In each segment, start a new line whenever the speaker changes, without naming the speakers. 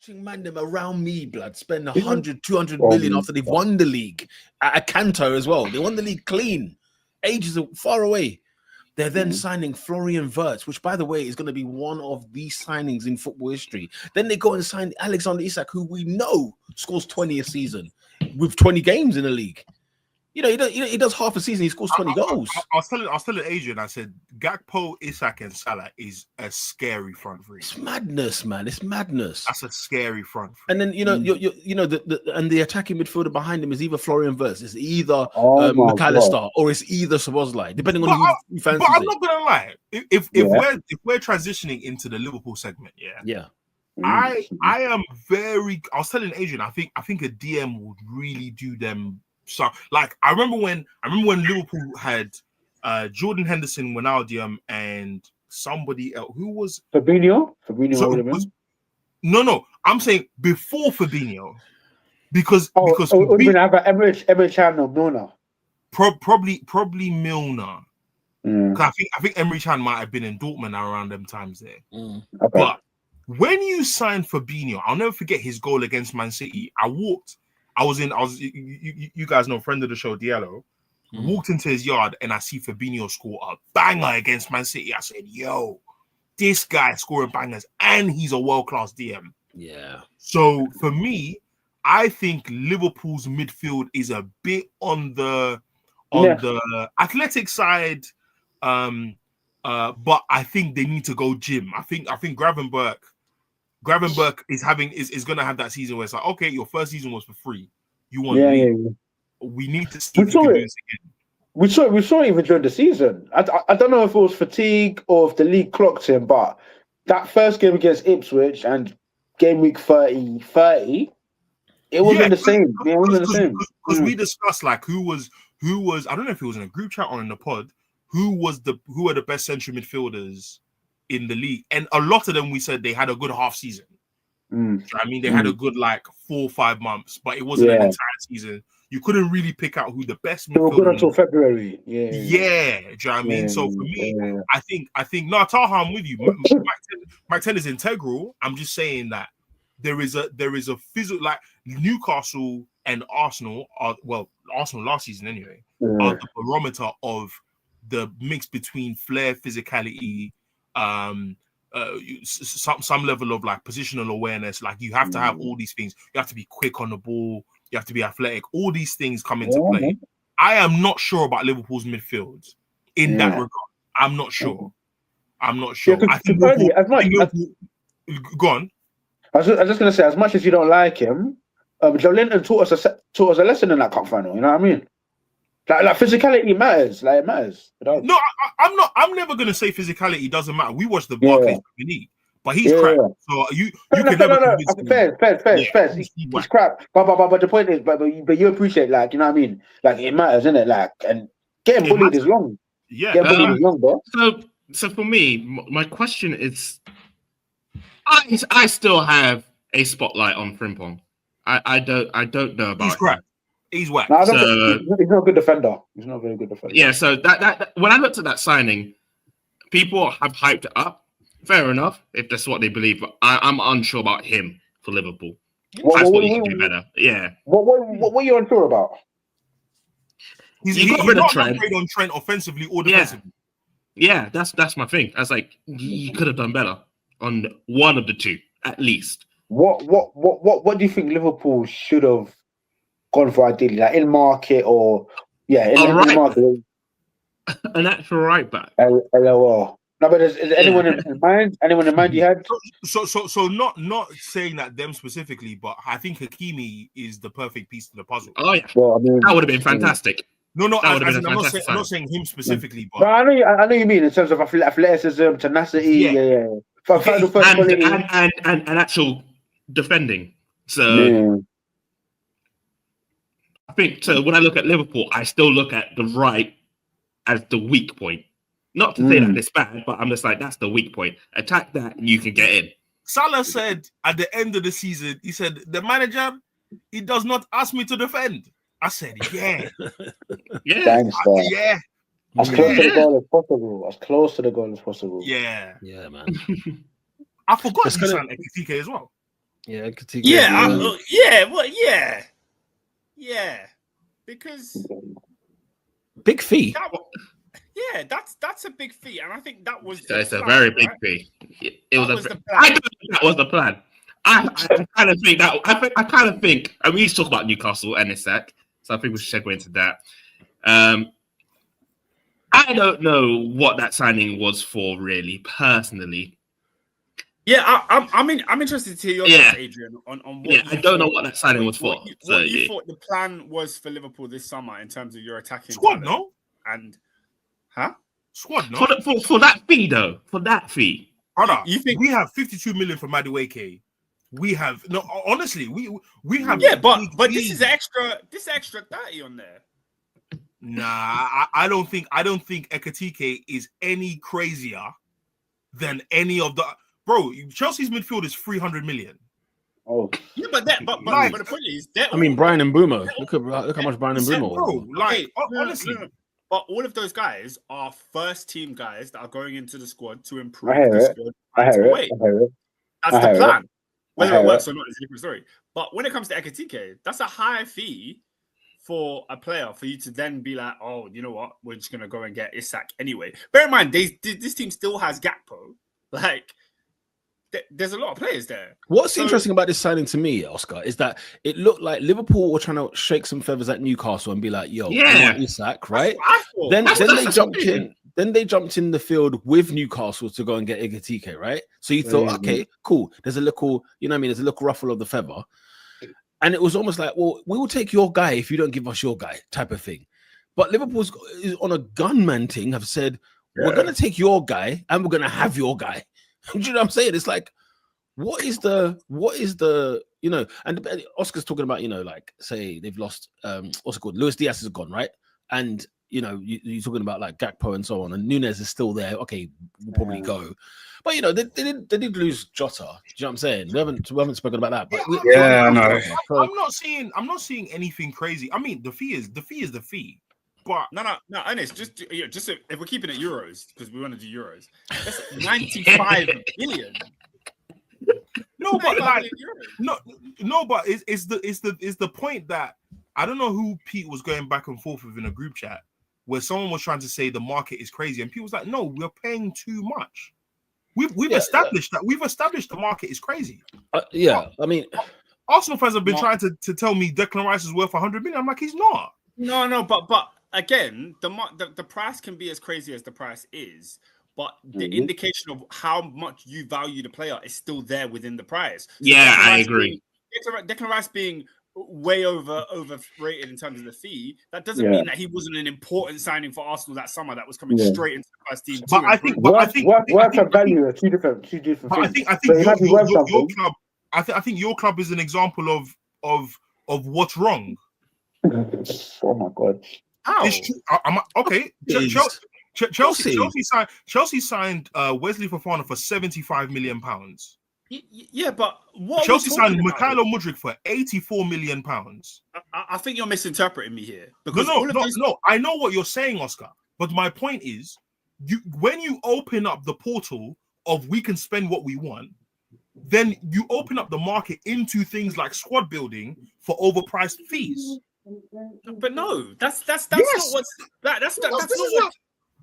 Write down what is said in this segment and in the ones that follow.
Man, them around me, blood, spend 100, 200
Oh,
million after they've won the league at Canto as well. They won the league clean, ages far away. They're then signing Florian Wirtz, which, by the way, is going to be one of the signings in football history. Then they go and sign Alexander Isak, who we know scores 20 a season with 20 games in the league. You know, he does half a season, he scores 20 goals.
I was telling Adrian, I said, Gakpo, Isak, and Salah is a scary front three.
It's madness, man. It's madness.
That's a scary front three.
And then the attacking midfielder behind him is either Florian Wirtz, it's either McAllister, or it's either Szoboszlai, depending on who fancies it.
But I'm not gonna lie. If we're transitioning into the Liverpool segment, I am very. I was telling Adrian, I think a DM would really do them. So, like, I remember when Liverpool had Jordan Henderson, Wijnaldum, and somebody else who was
Fabinho.
No, I'm saying before Fabinho, because
would have been either Emre Can or Milner.
Probably Milner. I think Emre Can might have been in Dortmund around them times there.
Okay.
But when you signed Fabinho, I'll never forget his goal against Man City. You guys know, friend of the show, Diallo, walked into his yard and I see Fabinho score a banger against Man City. I said, yo, this guy scoring bangers and he's a world-class DM.
Yeah.
So for me, I think Liverpool's midfield is a bit on the athletic side, but I think they need to go gym. I think Gravenberch is going to have that season where it's like, okay, your first season was for free. You want to leave. We need to see if we can do this again.
We saw it even during the season. I don't know if it was fatigue or if the league clocked him, but that first game against Ipswich and game week 30, it wasn't the same. It wasn't the same.
Because we discussed like who was I don't know if it was in a group chat or in the pod, who are the best central midfielders in the league, and a lot of them we said they had a good half season. I mean, they had a good like 4 or 5 months, but it wasn't an entire season. You couldn't really pick out who the best midfielder.
They were good until February.
Do you know what I mean? So for me, I think no, Taha, I'm with you. Mike 10 is integral. I'm just saying that there is a physical, like Newcastle and Arsenal Arsenal last season anyway, are the barometer of the mix between flair, physicality, some level of like positional awareness. Like you have to have all these things. You have to be quick on the ball. You have to be athletic. All these things come into play. I am not sure about Liverpool's midfield in that regard. I'm not sure.
Yeah,
I think Liverpool, go on.
I was just going to say, as much as you don't like him, Joe Linton taught us a lesson in that cup final. You know what I mean? Like physicality matters. Like it matters.
No, I'm not. I'm never going to say physicality doesn't matter. We watched the Barclays League, but he's crap. So you can never convince me.
Fair. He's crap. But the point is, but you appreciate, like, you know what I mean? Like it matters, isn't it? Like, and getting bullied is long.
Yeah,
getting bullied is long, bro.
So for me, my question is, I still have a spotlight on Frimpong. I don't know about.
He's crap. He's whack.
No, he's not a good defender. He's not a very good defender.
Yeah, so that when I looked at that signing, people have hyped it up. Fair enough, if that's what they believe. But I'm unsure about him for Liverpool. I thought he could do better. Yeah.
What were you unsure about?
He's not upgrade on Trent offensively or defensively.
Yeah, that's my thing. I was like, you could have done better on one of the two, at least.
What do you think Liverpool should have gone for ideally, like in market or in market?
An actual right back.
LOL. No, but is anyone in mind? Anyone in mind you had?
So not saying that them specifically, but I think Hakimi is the perfect piece to the puzzle.
Oh yeah,
well, I mean,
that would have been fantastic.
No, I'm not saying him specifically, but
I know you mean in terms of athleticism, tenacity, and
actual defending. So I think when I look at Liverpool, I still look at the right as the weak point. Not to say that it's bad, but I'm just like, that's the weak point. Attack that and you can get in.
Salah said at the end of the season, he said, the manager, he does not ask me to defend. I said, yeah.
Thanks,
yeah.
As close to the goal as possible. As close to the goal as possible.
Yeah.
Yeah, man.
I forgot he signed Ekitike as well.
Yeah, Ekitike.
Yeah. Because
Big fee.
that's a big fee, and I think that was.
It's a very big fee. It was
the plan.
I don't think that was the plan. I kind of think that. I kind of think, and we need to talk about Newcastle and Isak, so I think we should segue into that. I don't know what that signing was for, really, personally.
Yeah, I'm interested to hear your thoughts, Adrian, on what.
Yeah, I don't know what that signing was for.
What you thought the plan was for Liverpool this summer in terms of your attacking
squad,
talent.
no?
And
squad, no?
For that fee, though, for that fee.
Brother,
you think
we have 52 million for Madueke? We have honestly, we have
but this is extra 30 on there.
Nah, I don't think Ekitike is any crazier than any of the Chelsea's midfield is 300 million.
Oh,
yeah, but the point is,
Brian and Mbumo. Look how much Brian and Mbumo.
Bro, honestly.
But all of those guys are first team guys that are going into the squad to improve the squad.
I hear it.
That's the plan. Whether it works or not is a different story. But when it comes to Ekitike, that's a high fee for a player for you to then be like, oh, you know what? We're just gonna go and get Isak anyway. Bear in mind, this team still has Gakpo. Like, there's a lot of players there.
What's interesting about this signing to me, Oscar, is that it looked like Liverpool were trying to shake some feathers at Newcastle and be like, "Yo, I want Isak," right? Then they jumped in the field with Newcastle to go and get Ekitike, right? So you thought, okay, cool. There's a little, there's a little ruffle of the feather, and it was almost like, well, we will take your guy if you don't give us your guy, type of thing. But Liverpool's on a gunman thing have said, we're gonna take your guy and we're gonna have your guy. Do you know what I'm saying? It's like, what is the and Oscar's talking about, like, say they've lost what's it called? Luis Diaz is gone, right? And you're talking about like Gakpo and so on, and Nunes is still there. Okay, we'll probably go. But they did lose Jota. Do you know what I'm saying? We haven't spoken about that. But
I know.
I'm not seeing anything crazy. I mean, the fee is the fee. But
no, Ernest, just if we're keeping it euros, because we want to do euros, that's 95 million.
No, but like, no, but it's the point that I don't know who Pete was going back and forth with in a group chat where someone was trying to say the market is crazy, and Pete was like, "No, we're paying too much. We've established that. We've established the market is crazy."
I mean,
Arsenal fans have been trying to tell me Declan Rice is worth 100 million. I'm like, he's not.
No, but again, the price can be as crazy as the price is, but the indication of how much you value the player is still there within the price. So
I agree.
Declan Rice being way overrated in terms of the fee, that doesn't mean that he wasn't an important signing for Arsenal that summer that was coming straight into the first team.
But I think worth and value are two different things.
I think your club is an example of what's wrong.
Oh my god!
How?
Okay. Chelsea signed Wesley Fofana for £75 million.
Yeah, but what
Chelsea signed Mikhailo Mudryk for £84 million.
I think you're misinterpreting me here. Because
no. I know what you're saying, Oscar. But my point is, when you open up the portal of we can spend what we want, then you open up the market into things like squad building for overpriced fees.
But no, that's not what's that's not what.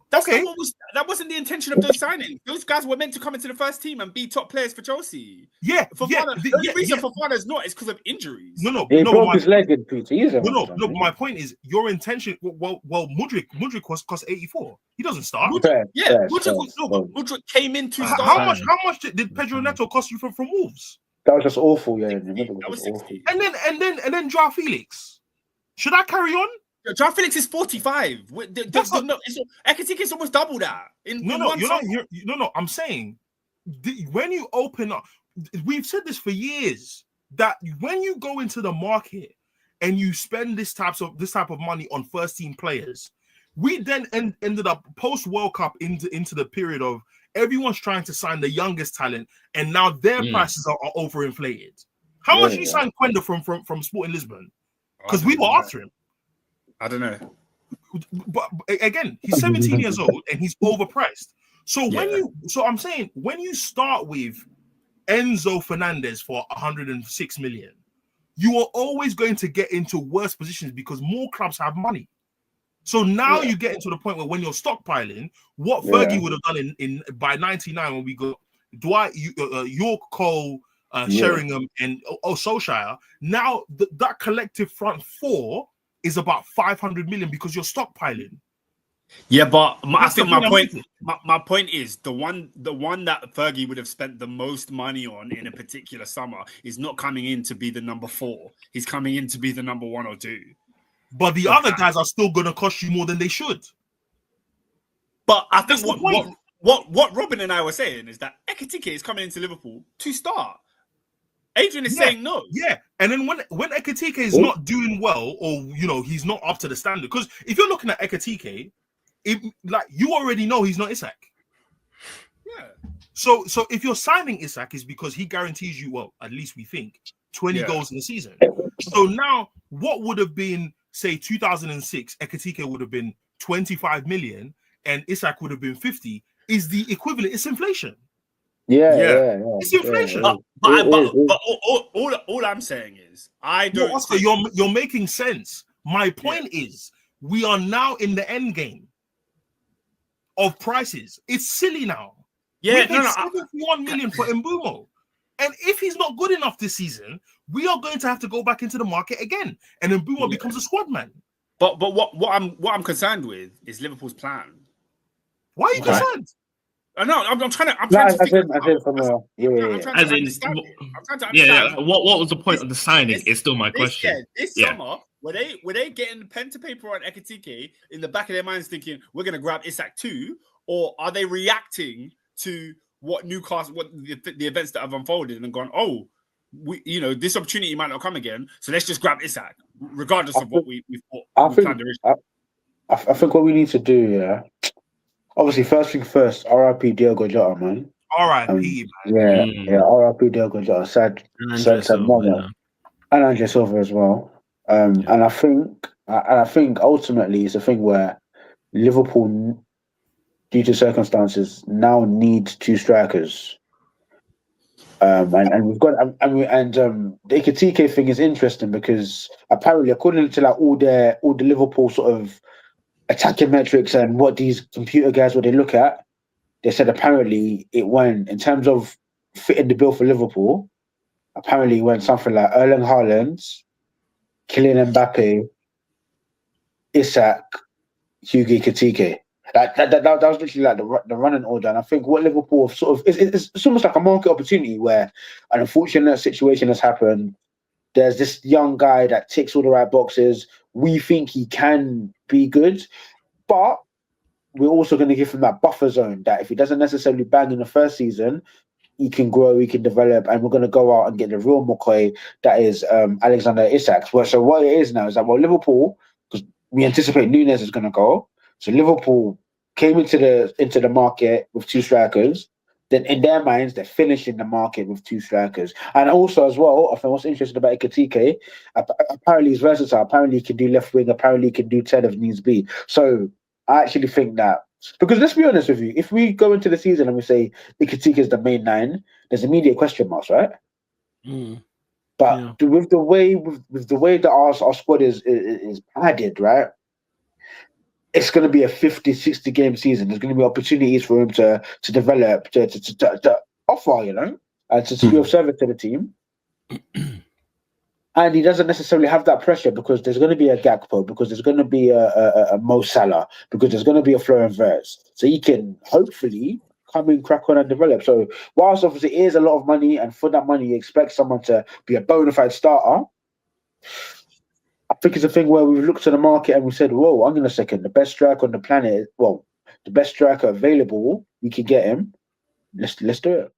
That wasn't the intention of those signings. Those guys were meant to come into the first team and be top players for Chelsea. The reason Fofana is not is because of injuries.
He broke his leg in PT.
No. My point is your intention. Well, Mudryk cost 84. He doesn't start.
Mudryk came in to start.
How much did Pedro Neto cost you from Wolves?
That was just awful. Yeah,
that was 60.
And then Joao Felix. Should I carry on?
Joao Felix is 45. Ekitike is almost double that.
No. I'm saying when you open up, we've said this for years that when you go into the market and you spend this type of money on first team players, we then ended up post World Cup into the period of everyone's trying to sign the youngest talent, and now their prices are overinflated. How much did you sign Quenda from Sporting Lisbon? Because we were after him.
I don't know.
But again, he's 17 years old and he's overpriced. So I'm saying when you start with Enzo Fernandez for 106 million, you are always going to get into worse positions because more clubs have money. So now you get into the point where when you're stockpiling, what Fergie would have done in by 99 when we got Dwight, York, Cole, Sheringham, and Solskjaer. Now that collective front four is about 500 million because you're stockpiling.
Yeah, but I think my point is the one that Fergie would have spent the most money on in a particular summer is not coming in to be the number 4. He's coming in to be the number 1 or 2.
But the other guys are still going to cost you more than they should.
But I think what Robin and I were saying is that Ekitike is coming into Liverpool to start. Adrian is saying no.
Yeah, and then when Ekitike is not doing well, or he's not up to the standard, because if you're looking at Ekitike, you already know he's not Isak.
Yeah.
So if you're signing Isak, is because he guarantees you, well, at least we think, 20 goals in the season. So now, what would have been, say, 2006, Ekitike would have been 25 million, and Isak would have been 50. Is the equivalent? It's inflation.
Yeah.
It's inflation.
But all I'm saying is, I don't.
Oscar, you're making sense. My point is, we are now in the end game of prices. It's silly now.
Yeah,
we paid 71 million for Mbeumo, and if he's not good enough this season, we are going to have to go back into the market again, and Mbeumo becomes a squad man.
But what I'm concerned with is Liverpool's plan.
Why are you concerned?
No, I'm trying to.
What was the point of the signing? Is still my question.
This summer, were they getting pen to paper on Ekitike in the back of their minds, thinking we're going to grab Isak too, or are they reacting to what Newcastle, what the events that have unfolded, and gone, oh, this opportunity might not come again, so let's just grab Isak, regardless of what we thought.
I think what we need to do, obviously, first thing first, RIP Diogo Jota, man.
RIP, man.
Yeah, RIP Diogo Jota. Sad moment. And Andre Silva as well. And I think ultimately it's a thing where Liverpool, due to circumstances, now needs 2 strikers. And we've got the Ekitike thing is interesting because apparently, according to all the Liverpool sort of attacking metrics and what these computer guys they look at, they said apparently it went, in terms of fitting the bill for Liverpool, apparently it went something like Erling Haaland, Kylian Mbappe, Isak, Hugo Ekitike. That was literally like the running order. And I think what Liverpool sort of it's almost like a market opportunity where an unfortunate situation has happened. There's this young guy that ticks all the right boxes. We think he can be good, but we're also going to give him that buffer zone that if he doesn't necessarily bang in the first season, he can grow, he can develop, and we're going to go out and get the real McCoy that is Alexander Isak. So what it is now is that, Liverpool, because we anticipate Núñez is going to go, so Liverpool came into the market with 2 strikers. Then in their minds, they're finishing the market with 2 strikers. And also as well, I think what's interesting about Ekitike, apparently he's versatile. Apparently he can do left wing. Apparently he can do 10 if needs be. So I actually think that, because let's be honest with you, if we go into the season and we say Ekitike is the main 9, there's immediate question marks, right? But with the way that our squad is padded, right? It's going to be a 50, 60 game season. There's going to be opportunities for him to develop, to offer, and to be of service to the team. And he doesn't necessarily have that pressure because there's going to be a Gakpo, because there's going to be a Mo Salah, because there's going to be a Florian Wirtz. So he can hopefully come in, crack on and develop. So whilst obviously it is a lot of money, and for that money you expect someone to be a bona fide starter, I think it's a thing where we've looked at the market and we said, whoa, hang on a second, the best striker on the planet, the best striker available, we can get him. Let's do it.